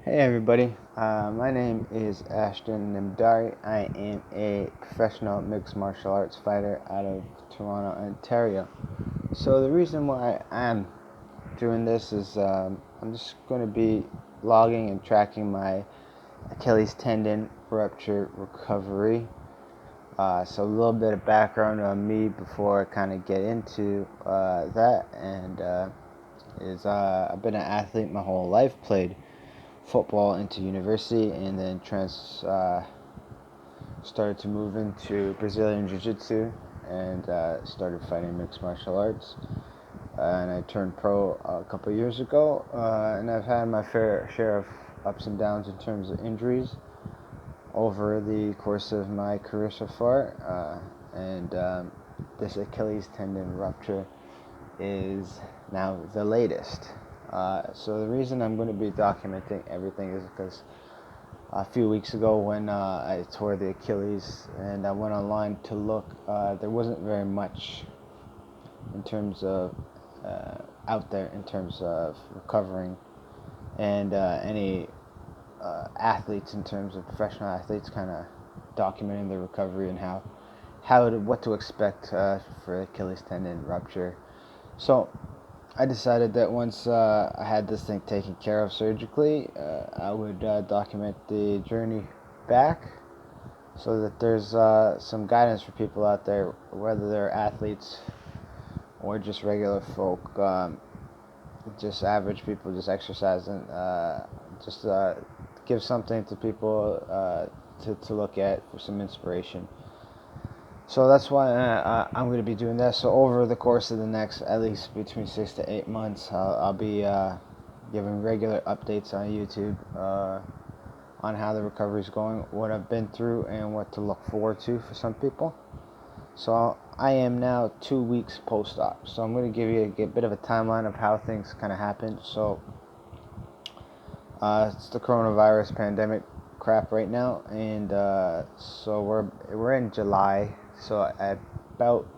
Hey everybody, my name is Ashton Nimdari. I am a professional mixed martial arts fighter out of Toronto, Ontario. So the reason why I'm doing this is I'm just going to be logging and tracking my Achilles tendon rupture recovery. So a little bit of background on me before I kind of get into that. I've been an athlete my whole life, played football into university, and then started to move into Brazilian Jiu-Jitsu and started fighting mixed martial arts. And I turned pro a couple of years ago, and I've had my fair share of ups and downs in terms of injuries over the course of my career so far. This Achilles tendon rupture is now the latest. So the reason I'm going to be documenting everything is because a few weeks ago when I tore the Achilles and I went online to look, there wasn't very much in terms of out there in terms of recovering and any athletes in terms of professional athletes kind of documenting the recovery and what to expect for Achilles tendon rupture. So I decided that once I had this thing taken care of surgically, I would document the journey back so that there's some guidance for people out there, whether they're athletes or just regular folk, just average people just exercising, just give something to people to look at for some inspiration. So that's why I'm going to be doing that. So over the course of the next, at least between 6 to 8 months, I'll be giving regular updates on YouTube on how the recovery is going, what I've been through, and what to look forward to for some people. So I am now 2 weeks post-op. So I'm going to give you a bit of a timeline of how things kind of happened. So it's the coronavirus pandemic crap right now, and so we're in July. So at about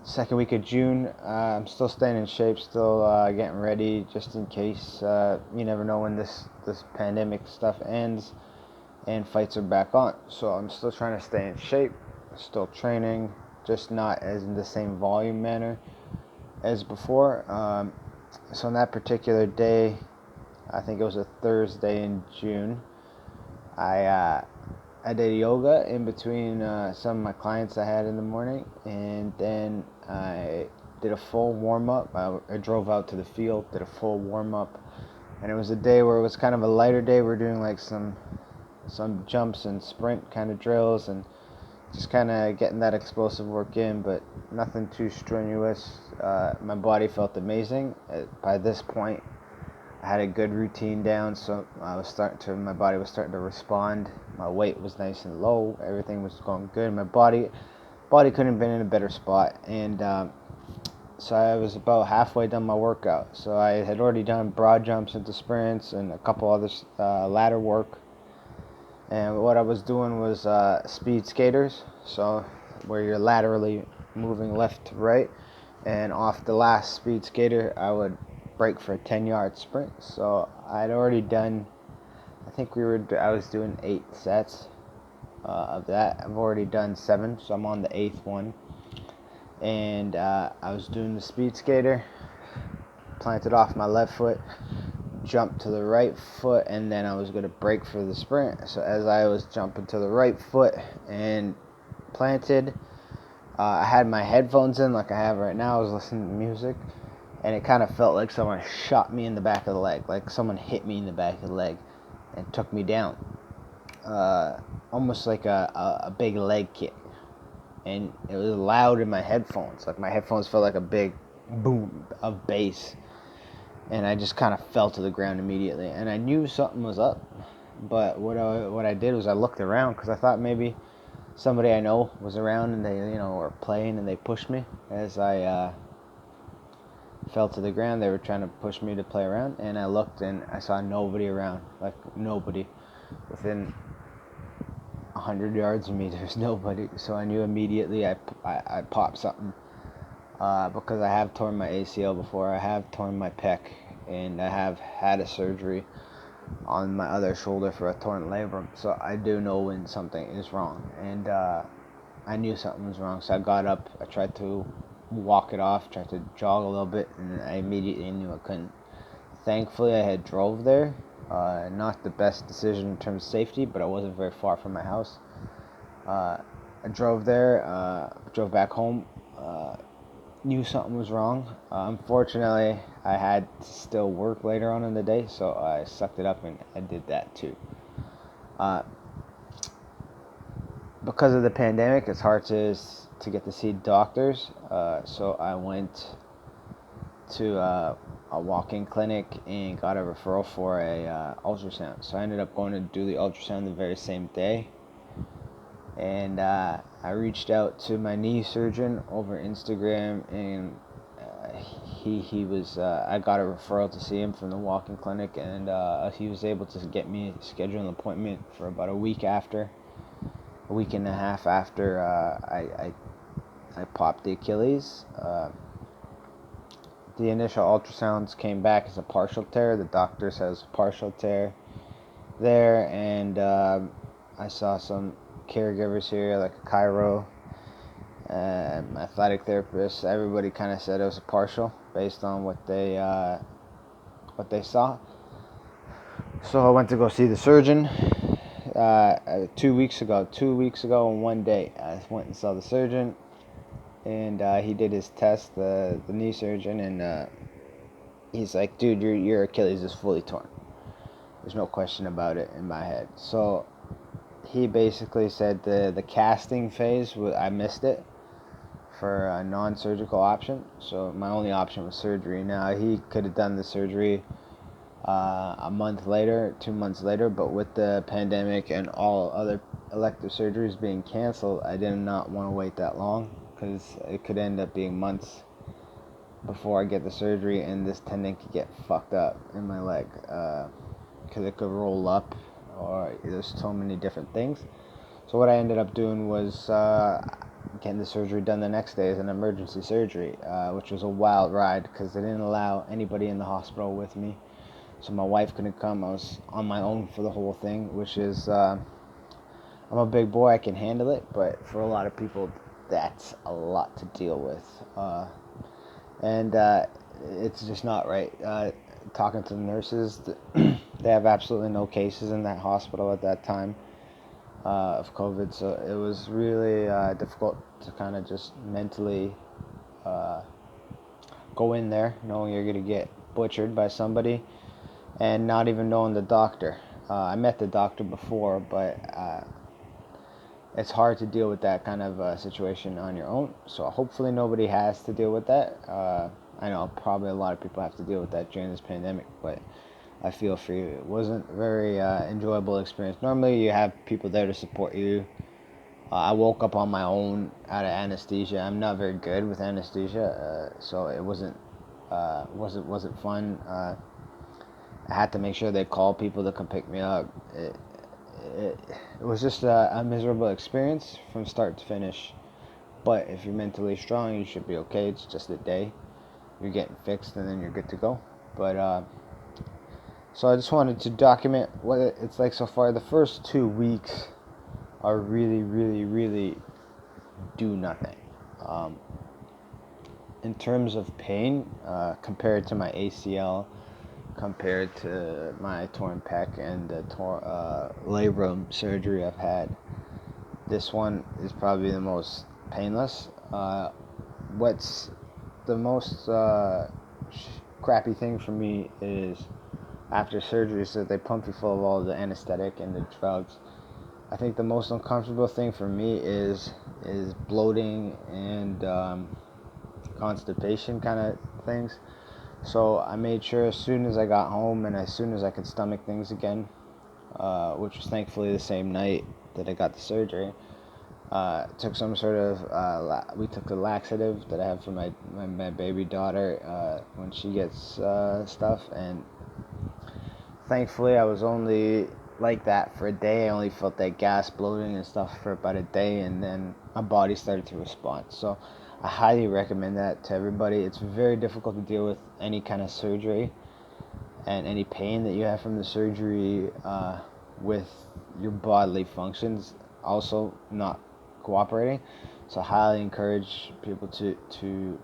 second week of June, I'm still staying in shape, still getting ready just in case. You never know when this pandemic stuff ends and fights are back on. So I'm still trying to stay in shape, still training, just not as in the same volume manner as before. So on that particular day, I think it was a Thursday in June, I did yoga in between some of my clients I had in the morning, and then I did a full warm-up. I drove out to the field, did a full warm-up, and it was a day where it was kind of a lighter day. We're doing like some jumps and sprint kind of drills and just kind of getting that explosive work in, but nothing too strenuous. My body felt amazing. By this point, I had a good routine down, so my body was starting to respond. My weight was nice and low. Everything was going good. My body couldn't have been in a better spot. And so I was about halfway done my workout. So I had already done broad jumps into sprints and a couple other ladder work. And what I was doing was speed skaters, so where you're laterally moving left to right. And off the last speed skater, I would break for a 10-yard sprint. So I'd already done, I was doing 8 sets of that. I've already done 7, so I'm on the 8th one. And I was doing the speed skater, planted off my left foot, jumped to the right foot, and then I was going to break for the sprint. So as I was jumping to the right foot and planted, I had my headphones in like I have right now. I was listening to music, and it kind of felt like someone shot me in the back of the leg, like someone hit me in the back of the leg and took me down, almost like a big leg kick. And it was loud in my headphones, like my headphones felt like a big boom of bass, and I just kind of fell to the ground immediately, and I knew something was up. But what I did was I looked around because I thought maybe somebody I know was around and they were playing, and they pushed me as I fell to the ground. They were trying to push me to play around, and I looked and I saw nobody around, like nobody. Within 100 yards of me, there's nobody. So I knew immediately I popped something, because I have torn my ACL before, I have torn my pec, and I have had a surgery on my other shoulder for a torn labrum. So I do know when something is wrong, and I knew something was wrong. So I got up, I tried to walk it off, tried to jog a little bit, and I immediately knew I couldn't. Thankfully, I had drove there. Not the best decision in terms of safety, but I wasn't very far from my house. I drove there, drove back home, knew something was wrong. Unfortunately, I had to still work later on in the day, so I sucked it up and I did that too. Because of the pandemic, it's hard to get to see doctors, so I went to a walk-in clinic and got a referral for a ultrasound. So I ended up going to do the ultrasound the very same day, and I reached out to my knee surgeon over Instagram, and he was I got a referral to see him from the walk-in clinic, and he was able to get me schedule an appointment for about a week and a half after I popped the Achilles. The initial ultrasounds came back as a partial tear. The doctor says partial tear there, and I saw some caregivers here, like a chiro, athletic therapist. Everybody kind of said it was a partial based on what they saw. So I went to go see the surgeon 2 weeks ago. 2 weeks ago in one day, I went and saw the surgeon, and he did his test, the knee surgeon, and he's like, dude, your Achilles is fully torn. There's no question about it in my head. So he basically said the casting phase, I missed it for a non-surgical option. So my only option was surgery. Now, he could have done the surgery a month later, 2 months later, but with the pandemic and all other elective surgeries being canceled, I did not want to wait that long, because it could end up being months before I get the surgery, and this tendon could get fucked up in my leg, because it could roll up, or there's so many different things. So what I ended up doing was getting the surgery done the next day as an emergency surgery, which was a wild ride because they didn't allow anybody in the hospital with me. So my wife couldn't come. I was on my own for the whole thing, which is, I'm a big boy, I can handle it, but for a lot of people, that's a lot to deal with. And it's just not right. Talking to the nurses, they have absolutely no cases in that hospital at that time of COVID, so it was really difficult to kind of just mentally go in there knowing you're going to get butchered by somebody and not even knowing the doctor. I met the doctor before, but it's hard to deal with that kind of situation on your own, so hopefully nobody has to deal with that. I know probably a lot of people have to deal with that during this pandemic, but I feel for you. It wasn't a very enjoyable experience. Normally you have people there to support you. I woke up on my own out of anesthesia. I'm not very good with anesthesia, so it wasn't fun. I had to make sure they called people to come pick me up. It was just a miserable experience from start to finish. But if you're mentally strong, you should be okay. It's just a day. You're getting fixed, and then you're good to go. But so I just wanted to document what it's like so far. The first 2 weeks are really, really, really do nothing. In terms of pain, compared to my ACL, compared to my torn pec and the labrum surgery I've had, this one is probably the most painless. What's the most crappy thing for me is after surgery, so they pump you full of all the anesthetic and the drugs. I think the most uncomfortable thing for me is bloating and constipation kind of things. So I made sure as soon as I got home and as soon as I could stomach things again, which was thankfully the same night that I got the surgery, took some sort of, we took a laxative that I have for my baby daughter when she gets stuff, and thankfully I was only like that for a day. I only felt that gas, bloating and stuff for about a day, and then my body started to respond. So I highly recommend that to everybody. It's very difficult to deal with any kind of surgery. and any pain that you have from the surgery with your bodily functions also not cooperating. So I highly encourage people to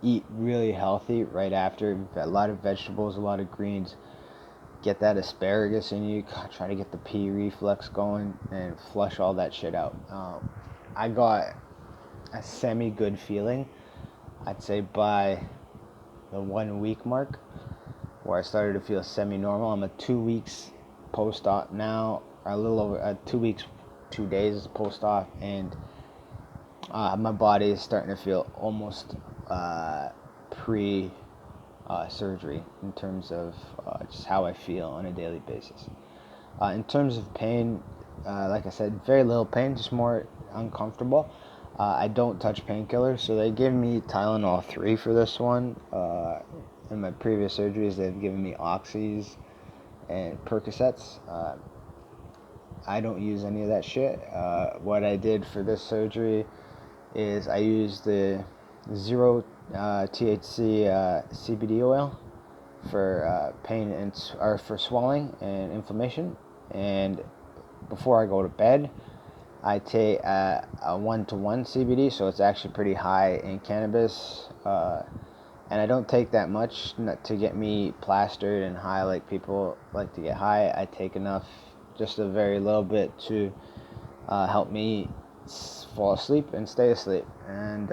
eat really healthy right after. A lot of vegetables, a lot of greens. Get that asparagus in you. Try to get the pee reflux going and flush all that shit out. I got a semi-good feeling, I'd say, by the 1 week mark, where I started to feel semi-normal. I'm at 2 weeks post-op now, or a little over 2 weeks, 2 days post-op, and my body is starting to feel almost pre-surgery in terms of just how I feel on a daily basis. In terms of pain, like I said, very little pain, just more uncomfortable. I don't touch painkillers, so they give me Tylenol 3 for this one. In my previous surgeries, they've given me Oxys and Percocets. I don't use any of that shit. What I did for this surgery is I used the zero THC CBD oil for pain or for swelling and inflammation. And before I go to bed, I take a 1-to-1 CBD, so it's actually pretty high in cannabis. And I don't take that much to get me plastered and high like people like to get high. I take enough, just a very little bit, to help me fall asleep and stay asleep. And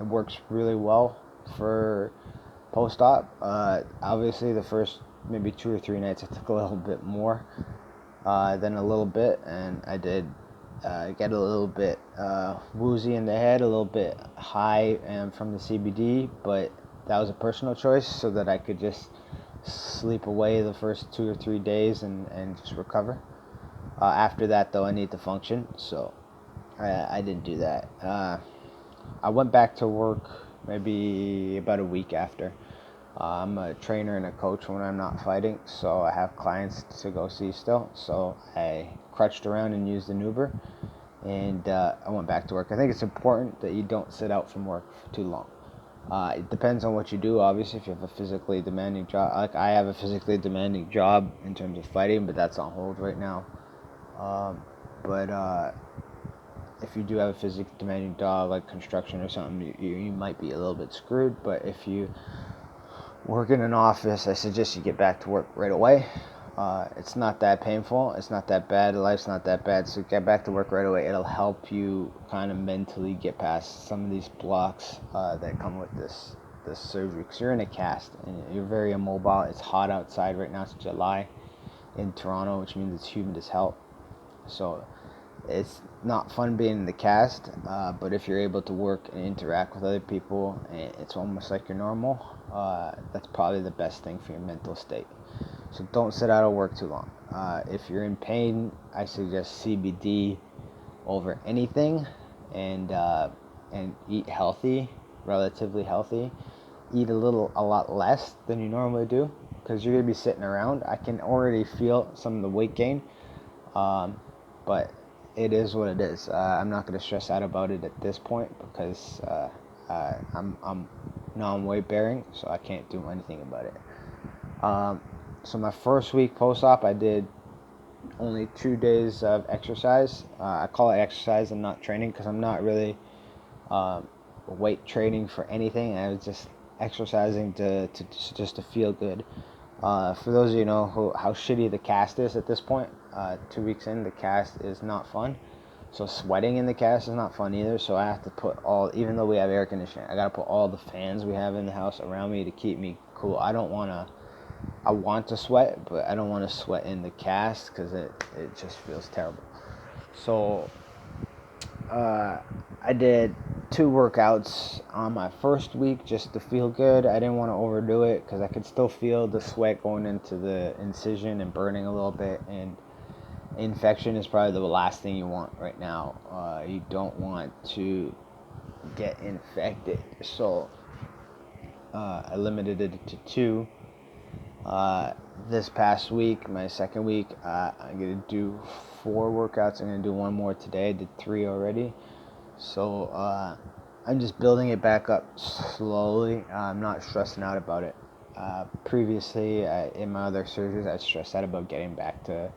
it works really well for post-op. Obviously, the first maybe 2 or 3 nights I took a little bit more than a little bit, and I did get a little bit woozy in the head, a little bit high from the CBD, but that was a personal choice so that I could just sleep away the first 2 or 3 days and just recover. After that, though, I need to function, so I didn't do that. I went back to work maybe about a week after. I'm a trainer and a coach when I'm not fighting, so I have clients to go see still. So I crutched around and used an Uber, and I went back to work. I think it's important that you don't sit out from work for too long. It depends on what you do, obviously. If you have a physically demanding job, like I have a physically demanding job in terms of fighting, but that's on hold right now. But if you do have a physically demanding job like construction or something, you might be a little bit screwed. But if you work in an office, I suggest you get back to work right away. It's not that painful. It's not that bad. Life's not that bad. So get back to work right away. It'll help you kind of mentally get past some of these blocks that come with this surgery. Because you're in a cast and you're very immobile. It's hot outside right now. It's July in Toronto, which means it's humid as hell. So it's not fun being in the cast, but if you're able to work and interact with other people, it's almost like you're normal. That's probably the best thing for your mental state. So don't sit out of work too long. If you're in pain, I suggest CBD over anything, and eat healthy, relatively healthy. Eat a lot less than you normally do, because you're gonna be sitting around. I can already feel some of the weight gain, but it is what it is. I'm not going to stress out about it at this point because I'm non-weight bearing, so I can't do anything about it. So my first week post-op, I did only 2 days of exercise. I call it exercise and not training because I'm not really weight training for anything. I was just exercising just to feel good. For those of you who know how shitty the cast is at this point, 2 weeks in, the cast is not fun. So sweating in the cast is not fun either. So I have to put even though we have air conditioning, I gotta put all the fans we have in the house around me to keep me cool. I want to sweat, but I don't want to sweat in the cast because it just feels terrible. So I did 2 workouts on my first week just to feel good. I didn't want to overdo it because I could still feel the sweat going into the incision and burning a little bit, and infection is probably the last thing you want right now. You don't want to get infected, so I limited it to 2. This past week, my second week, I'm going to do 4 workouts. I'm going to do 1 more today. I did 3 already. So I'm just building it back up slowly. I'm not stressing out about it. Previously, in my other surgeries, I stressed out about getting back to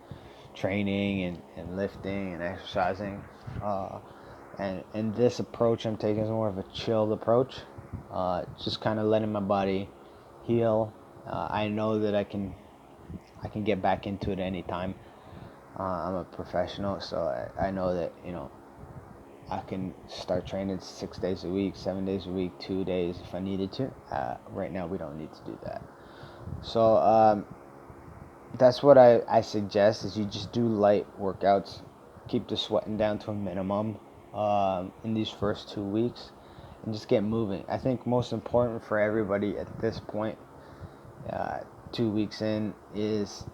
training and lifting and exercising. And this approach I'm taking is more of a chilled approach, just kind of letting my body heal. I know that I can get back into it anytime. I'm a professional, so I know that I can start training 6 days a week, 7 days a week, 2 days if I needed to. Right now, we don't need to do that. So that's what I suggest is you just do light workouts, keep the sweating down to a minimum in these first 2 weeks, and just get moving. I think most important for everybody at this point, 2 weeks in, is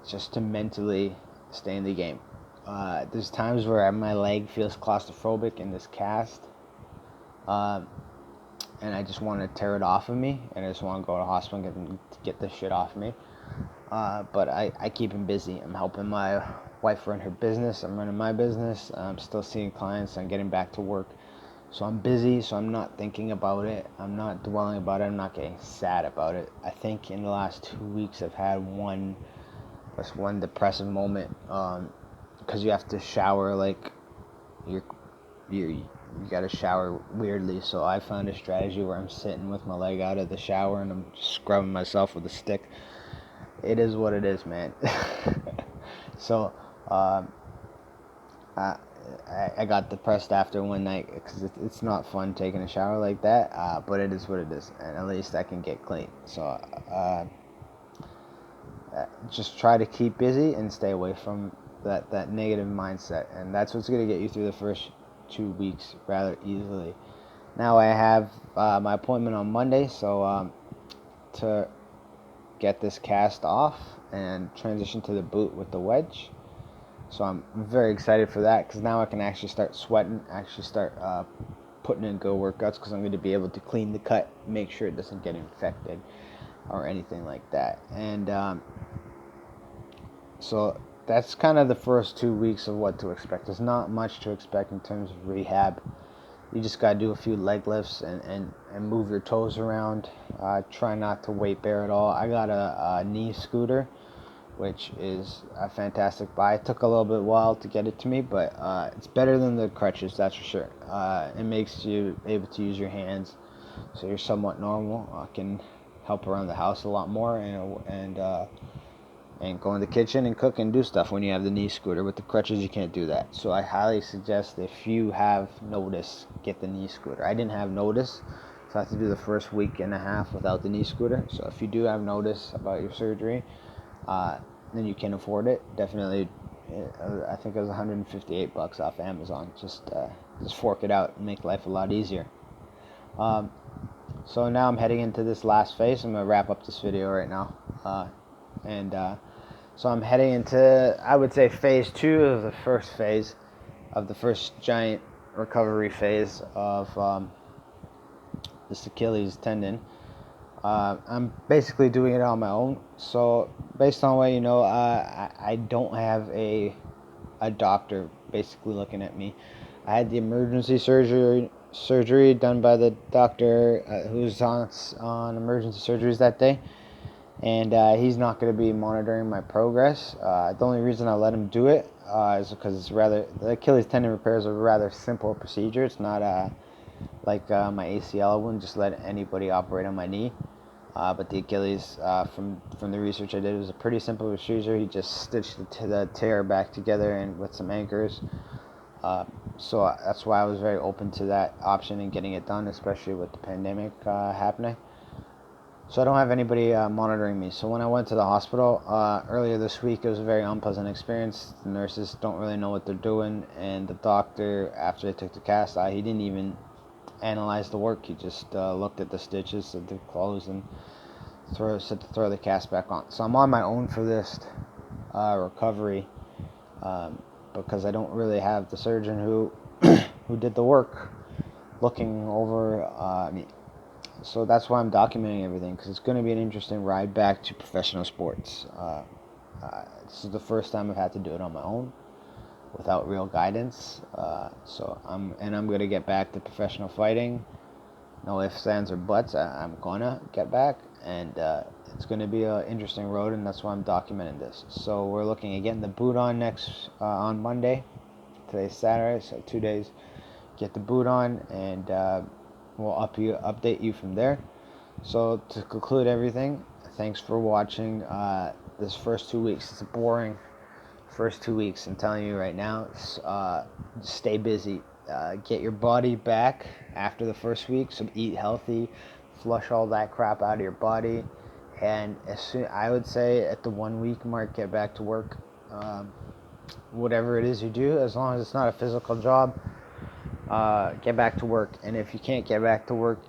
just to mentally stay in the game. There's times where my leg feels claustrophobic in this cast, and I just want to tear it off of me, and I just want to go to the hospital and get this shit off of me. But I keep him busy. I'm helping my wife run her business. I'm running my business. I'm still seeing clients. I'm getting back to work. So I'm busy, so I'm not thinking about it. I'm not dwelling about it. I'm not getting sad about it. I think in the last 2 weeks I've had one depressive moment, because you have to shower like you got to shower weirdly. So I found a strategy where I'm sitting with my leg out of the shower and I'm scrubbing myself with a stick. It is what it is, man. So I got depressed after one night because it's not fun taking a shower like that, but it is what it is, and at least I can get clean. So just try to keep busy and stay away from that negative mindset, and that's what's going to get you through the first 2 weeks rather easily. Now I have my appointment on Monday, so to get this cast off and transition to the boot with the wedge. So I'm very excited for that because now I can actually start sweating, actually start putting in good workouts, because I'm going to be able to clean the cut, make sure it doesn't get infected or anything like that. And so that's kind of the first 2 weeks of what to expect. There's not much to expect in terms of rehab. You just got to do a few leg lifts and move your toes around. Try not to weight bear at all. I got a knee scooter, which is a fantastic buy. It took a little bit while to get it to me, but it's better than the crutches, that's for sure. It makes you able to use your hands, so you're somewhat normal. Can help around the house a lot more, and go in the kitchen and cook and do stuff when you have the knee scooter. With the crutches, you can't do that. So I highly suggest, if you have notice, get the knee scooter. I didn't have notice, so I have to do the first week and a half without the knee scooter. So if you do have notice about your surgery, then you can afford it. Definitely, I think it was $158 off Amazon. Just fork it out and make life a lot easier. So now I'm heading into this last phase. I'm gonna wrap up this video right now, so I'm heading into, I would say, phase 2 of the first phase of the first giant recovery phase of this Achilles tendon. I'm basically doing it on my own. So based on what you know, I don't have a doctor basically looking at me. I had the emergency surgery done by the doctor who's on emergency surgeries that day, and he's not going to be monitoring my progress. The only reason I let him do it is because the Achilles tendon repair is a rather simple procedure. It's not like my ACL. I wouldn't just let anybody operate on my knee. But the Achilles, from the research I did, it was a pretty simple procedure. He just stitched the tear back together and with some anchors. So that's why I was very open to that option and getting it done, especially with the pandemic happening. So I don't have anybody monitoring me. So when I went to the hospital earlier this week, it was a very unpleasant experience. The nurses don't really know what they're doing, and the doctor, after they took the cast out, he didn't even analyze the work. He just looked at the stitches, said they're closed, and said to throw the cast back on. So I'm on my own for this recovery, because I don't really have the surgeon who who did the work looking over me. So that's why I'm documenting everything, because it's going to be an interesting ride back to professional sports. This is the first time I've had to do it on my own without real guidance. So I'm going to get back to professional fighting. No ifs, ands, or buts. I'm going to get back, and it's going to be an interesting road, and that's why I'm documenting this. So we're looking at getting the boot on next on Monday. Today's Saturday, so 2 days. Get the boot on, and we'll update you from there. So to conclude everything, thanks for watching this first 2 weeks. It's a boring first 2 weeks. I'm telling you right now. Stay busy. Get your body back after the first week. So eat healthy, flush all that crap out of your body, and I would say at the 1 week mark, get back to work. Whatever it is you do, as long as it's not a physical job, get back to work. And if you can't get back to work,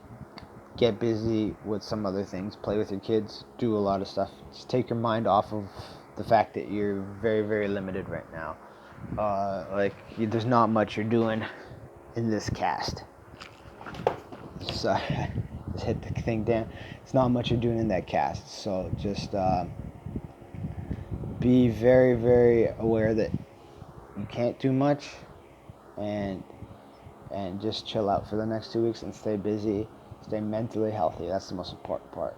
get busy with some other things. Play with your kids. Do a lot of stuff. Just take your mind off of the fact that you're very, very limited right now. There's not much you're doing in this cast. So, just hit the thing down. It's not much you're doing in that cast. So just be very, very aware that you can't do much, and just chill out for the next 2 weeks and stay busy, stay mentally healthy. That's the most important part.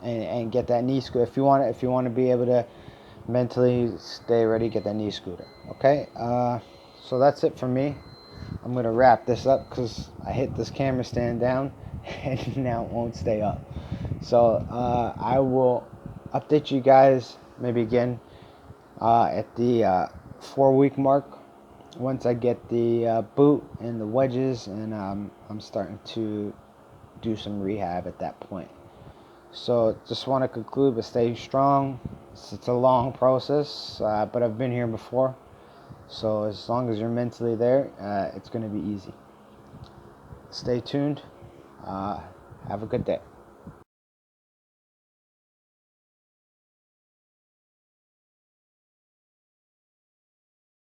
And get that knee scooter if you want to be able to mentally stay ready. Get that knee scooter. Okay. So that's it for me. I'm gonna wrap this up because I hit this camera stand down and now it won't stay up. So I will update you guys maybe again at the 4 week mark, once I get the boot and the wedges, and I'm starting to do some rehab at that point. So just want to conclude by stay strong. It's a long process, but I've been here before. So as long as you're mentally there, it's going to be easy. Stay tuned. Have a good day.